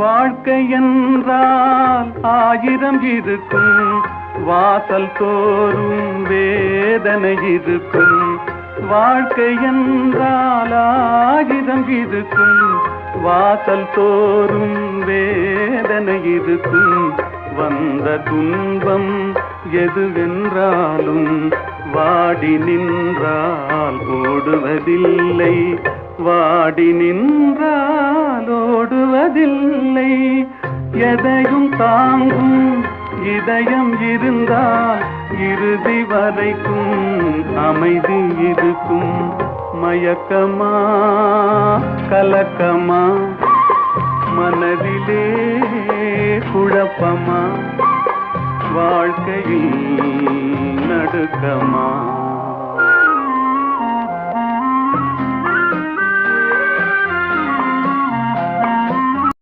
வாழ்க்கை என்றால் ஆயிரம் இருக்கும், வாசல் தோறும் வேதனை இருக்கும். வாழ்க்கை என்றால் ஆயிரம் இருக்கும், வாசல் தோறும் வேதனை இருக்கும். வந்த துன்பம் எதுவென்றாலும் வாடி நின்றால் ஓடுவதில்லை, வாடி நின்றால் ஓடுவதில்லை. எதையும் தாங்கும் இதயம் இருந்தால் இறுதி வரைக்கும் அமைதி இருக்கும். மயக்கமா கலக்கமா, மனதிலே குழப்பமா, வாழ்க்கையில் நடுக்கமா.